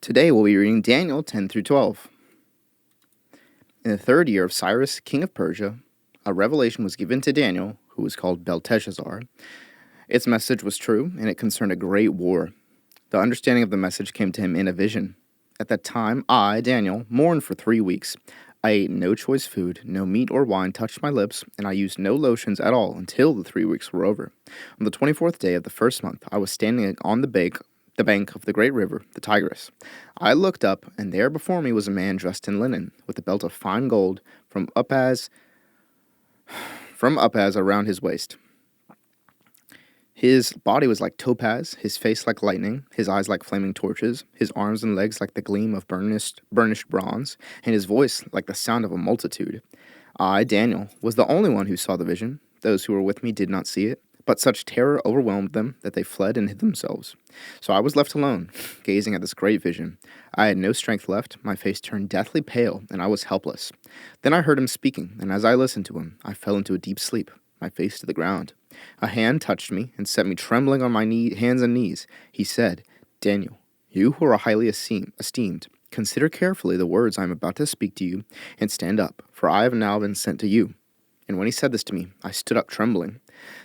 Today we'll be reading Daniel 10 through 12. In the third year of Cyrus, king of Persia, a revelation was given to Daniel, who was called Belteshazzar. Its message was true, and it concerned a great war. The understanding of the message came to him in a vision. At that time, I, Daniel, mourned for 3 weeks. I ate no choice food, no meat or wine touched my lips, and I used no lotions at all until the 3 weeks were over. On the 24th day of the first month, I was standing on the bank of the great river, the Tigris. I looked up, and there before me was a man dressed in linen, with a belt of fine gold from Upaz around his waist. His body was like topaz, his face like lightning, his eyes like flaming torches, his arms and legs like the gleam of burnished bronze, and his voice like the sound of a multitude. I, Daniel, was the only one who saw the vision. Those who were with me did not see it, but such terror overwhelmed them that they fled and hid themselves. So I was left alone, gazing at this great vision. I had no strength left, my face turned deathly pale, and I was helpless. Then I heard him speaking, and as I listened to him, I fell into a deep sleep, my face to the ground. A hand touched me and set me trembling on my hands and knees. He said, "Daniel, you who are highly esteemed, consider carefully the words I am about to speak to you, and stand up, for I have now been sent to you." And when he said this to me, I stood up trembling.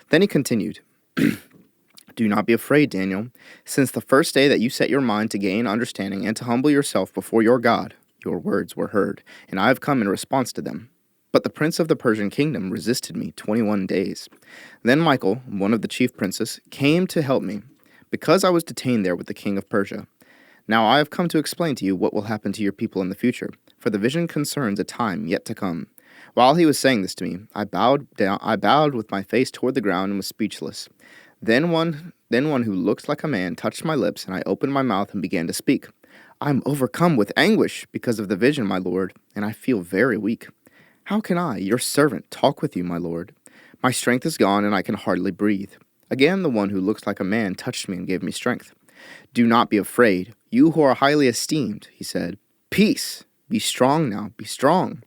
Then he continued, "Do not be afraid, Daniel. Since the first day that you set your mind to gain understanding and to humble yourself before your God, your words were heard, and I have come in response to them. But the prince of the Persian kingdom resisted me 21 days. Then Michael, one of the chief princes, came to help me, because I was detained there with the king of Persia. Now I have come to explain to you what will happen to your people in the future, for the vision concerns a time yet to come." While he was saying this to me, I bowed with my face toward the ground and was speechless. Then one who looked like a man touched my lips, and I opened my mouth and began to speak. "I am overcome with anguish because of the vision, my lord, and I feel very weak. How can I, your servant, talk with you, my lord? My strength is gone, and I can hardly breathe." Again the one who looks like a man touched me and gave me strength. "Do not be afraid, you who are highly esteemed," he said. "Peace! Be strong now, be strong."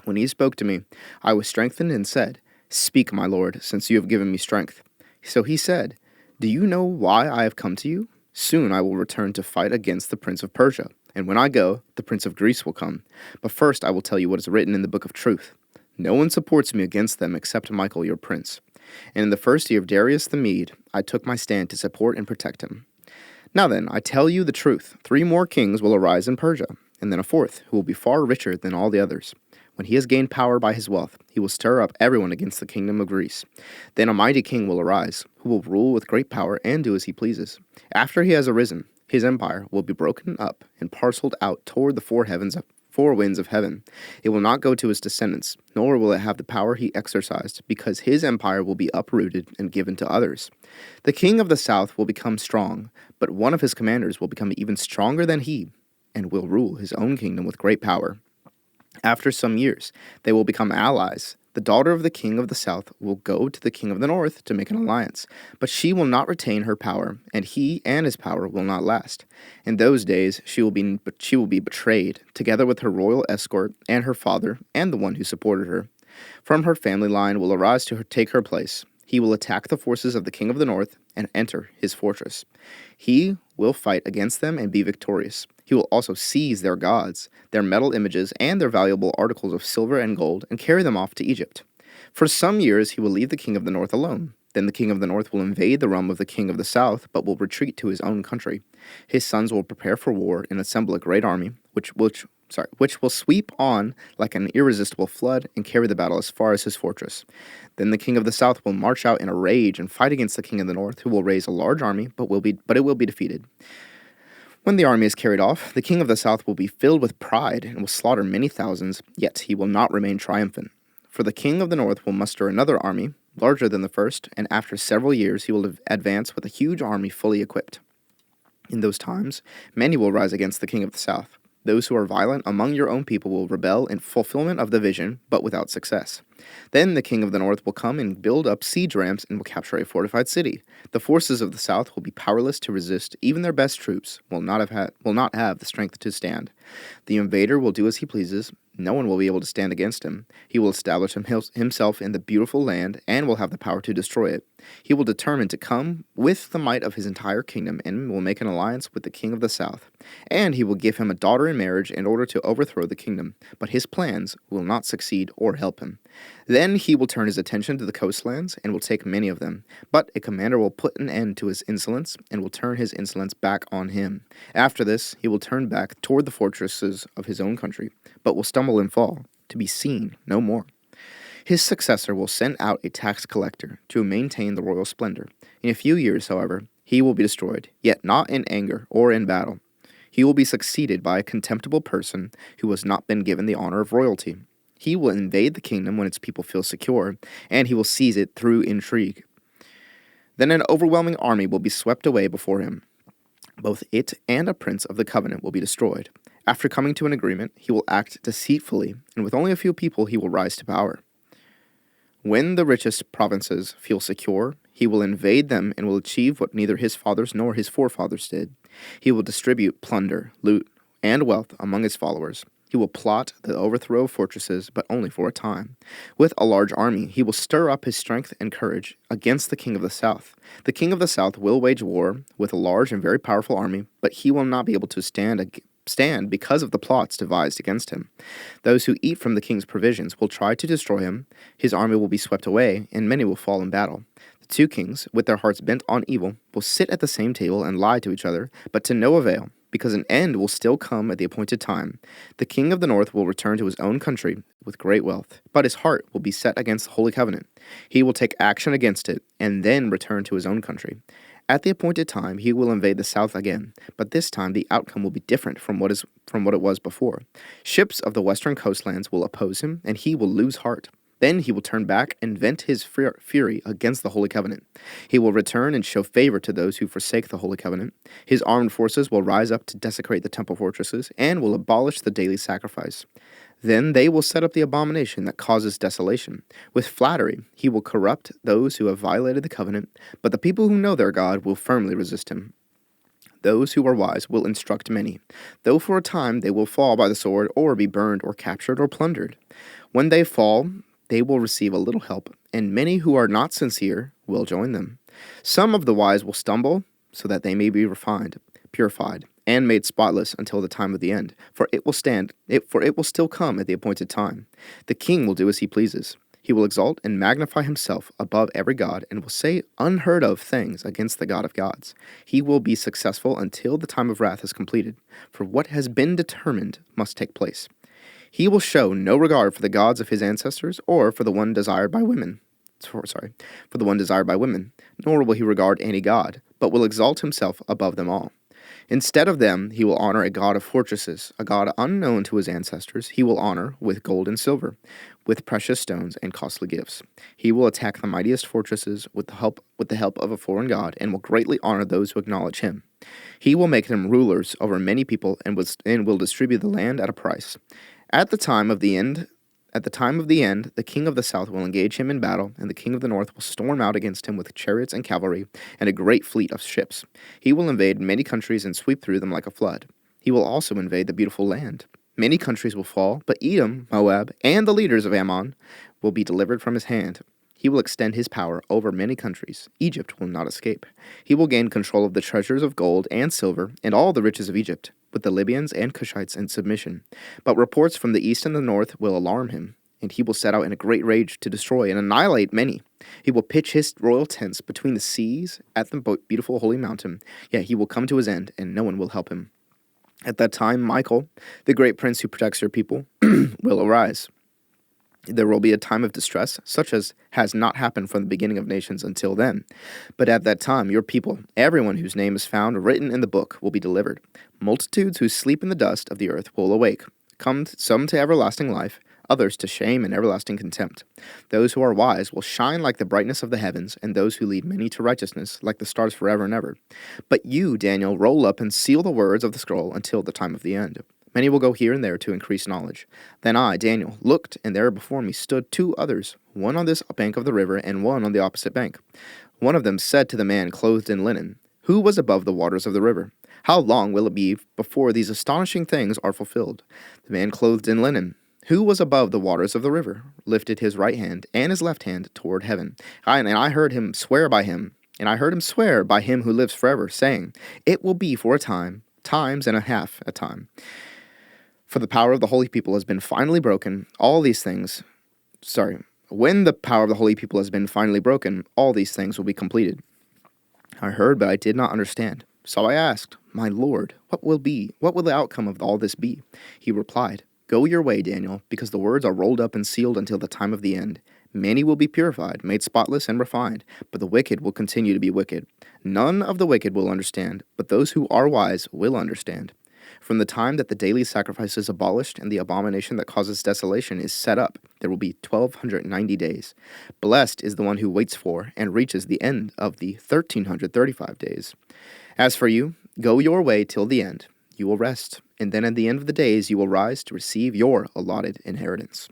When he spoke to me, I was strengthened and said, "Speak, my lord, since you have given me strength." So he said, "Do you know why I have come to you? Soon I will return to fight against the prince of Persia, and when I go, the prince of Greece will come. But first I will tell you what is written in the book of truth. No one supports me against them except Michael, your prince. And in the first year of Darius the Mede, I took my stand to support and protect him. Now then, I tell you the truth. 3 more kings will arise in Persia, and then a 4th, who will be far richer than all the others. When he has gained power by his wealth, he will stir up everyone against the kingdom of Greece. Then a mighty king will arise, who will rule with great power and do as he pleases. After he has arisen, his empire will be broken up and parceled out toward the 4 winds of heaven. It will not go to his descendants, nor will it have the power he exercised, because his empire will be uprooted and given to others. The king of the south will become strong, but one of his commanders will become even stronger than he, and will rule his own kingdom with great power. After some years, they will become allies. The daughter of the king of the south will go to the king of the north to make an alliance, but she will not retain her power, and he and his power will not last. In those days, she will be betrayed, together with her royal escort and her father and the one who supported her. From her family line will arise to take her place. He will attack the forces of the king of the north and enter his fortress. He will fight against them and be victorious. He will also seize their gods, their metal images, and their valuable articles of silver and gold, and carry them off to Egypt. For some years he will leave the king of the north alone. Then the king of the north will invade the realm of the king of the south, but will retreat to his own country. His sons will prepare for war and assemble a great army, which will sweep on like an irresistible flood and carry the battle as far as his fortress. Then the king of the south will march out in a rage and fight against the king of the north, who will raise a large army, but it will be defeated. When the army is carried off, the king of the south will be filled with pride and will slaughter many thousands, yet he will not remain triumphant. For the king of the north will muster another army, larger than the first, and after several years he will advance with a huge army fully equipped. In those times, many will rise against the king of the south. Those who are violent among your own people will rebel in fulfillment of the vision, but without success. Then the king of the north will come and build up siege ramps and will capture a fortified city. The forces of the south will be powerless to resist. Even their best troops will not have the strength to stand. The invader will do as he pleases. No one will be able to stand against him. He will establish himself in the beautiful land and will have the power to destroy it. He will determine to come with the might of his entire kingdom and will make an alliance with the king of the south. And he will give him a daughter in marriage in order to overthrow the kingdom, but his plans will not succeed or help him. Then he will turn his attention to the coastlands and will take many of them. But a commander will put an end to his insolence and will turn his insolence back on him. After this, he will turn back toward the fortresses of his own country, but will stumble and fall, to be seen no more. His successor will send out a tax collector to maintain the royal splendor. In a few years, however, he will be destroyed, yet not in anger or in battle. He will be succeeded by a contemptible person who has not been given the honor of royalty. He will invade the kingdom when its people feel secure, and he will seize it through intrigue. Then an overwhelming army will be swept away before him. Both it and a prince of the covenant will be destroyed. After coming to an agreement, he will act deceitfully, and with only a few people he will rise to power. When the richest provinces feel secure, he will invade them and will achieve what neither his fathers nor his forefathers did. He will distribute plunder, loot, and wealth among his followers. He will plot the overthrow of fortresses, but only for a time. With a large army, he will stir up his strength and courage against the king of the south. The king of the south will wage war with a large and very powerful army, but he will not be able to stand because of the plots devised against him. Those who eat from the king's provisions will try to destroy him, his army will be swept away, and many will fall in battle. The two kings, with their hearts bent on evil, will sit at the same table and lie to each other, but to no avail, because an end will still come at the appointed time. The king of the north will return to his own country with great wealth, but his heart will be set against the Holy Covenant. He will take action against it, and then return to his own country. At the appointed time, he will invade the south again, but this time the outcome will be different from what it was before. Ships of the western coastlands will oppose him, and he will lose heart. Then he will turn back and vent his fury against the Holy Covenant. He will return and show favor to those who forsake the Holy Covenant. His armed forces will rise up to desecrate the temple fortresses, and will abolish the daily sacrifice. Then they will set up the abomination that causes desolation. With flattery, he will corrupt those who have violated the covenant, but the people who know their God will firmly resist him. Those who are wise will instruct many, though for a time they will fall by the sword, or be burned, or captured, or plundered. When they fall, they will receive a little help, and many who are not sincere will join them. Some of the wise will stumble, so that they may be refined, purified, and made spotless until the time of the end. For it will still come at the appointed time. The king will do as he pleases. He will exalt and magnify himself above every god, and will say unheard of things against the God of gods. He will be successful until the time of wrath is completed, for what has been determined must take place. He will show no regard for the gods of his ancestors, or for the one desired by women. For the one desired by women, nor will he regard any god, but will exalt himself above them all. Instead of them, he will honor a god of fortresses, a god unknown to his ancestors. He will honor with gold and silver, with precious stones and costly gifts. He will attack the mightiest fortresses with the help of a foreign god, and will greatly honor those who acknowledge him. He will make them rulers over many people, and will distribute the land at a price. At the time of the end, the king of the south will engage him in battle, and the king of the north will storm out against him with chariots and cavalry and a great fleet of ships. He will invade many countries and sweep through them like a flood. He will also invade the beautiful land. Many countries will fall, but Edom, Moab, and the leaders of Ammon will be delivered from his hand. He will extend his power over many countries. Egypt will not escape. He will gain control of the treasures of gold and silver and all the riches of Egypt, with the Libyans and Cushites in submission. But reports from the east and the north will alarm him, and he will set out in a great rage to destroy and annihilate many. He will pitch his royal tents between the seas at the beautiful holy mountain. Yet he will come to his end, and no one will help him. At that time, Michael, the great prince who protects your people, will arise. There will be a time of distress, such as has not happened from the beginning of nations until then. But at that time, your people, everyone whose name is found written in the book, will be delivered. Multitudes who sleep in the dust of the earth will awake, some to everlasting life, others to shame and everlasting contempt. Those who are wise will shine like the brightness of the heavens, and those who lead many to righteousness like the stars forever and ever. But you, Daniel, roll up and seal the words of the scroll until the time of the end. Many will go here and there to increase knowledge. Then I, Daniel, looked, and there before me stood two others, one on this bank of the river and one on the opposite bank. One of them said to the man clothed in linen, who was above the waters of the river, "How long will it be before these astonishing things are fulfilled?" The man clothed in linen, Who was above the waters of the river, lifted his right hand and his left hand toward heaven. And I heard him swear by him, and I heard him swear by him who lives forever, saying, it will be for a time, times and a half a time. For the power of the holy people has been finally broken, all these things, when the power of the holy people has been finally broken, all these things will be completed. I heard, but I did not understand. So I asked, my Lord, what will the outcome of all this be? He replied, go your way, Daniel, because the words are rolled up and sealed until the time of the end. Many will be purified, made spotless and refined, but the wicked will continue to be wicked. None of the wicked will understand, but those who are wise will understand. From the time that the daily sacrifice is abolished and the abomination that causes desolation is set up, there will be 1290 days. Blessed is the one who waits for and reaches the end of the 1335 days. As for you, go your way till the end. You will rest, and then at the end of the days you will rise to receive your allotted inheritance.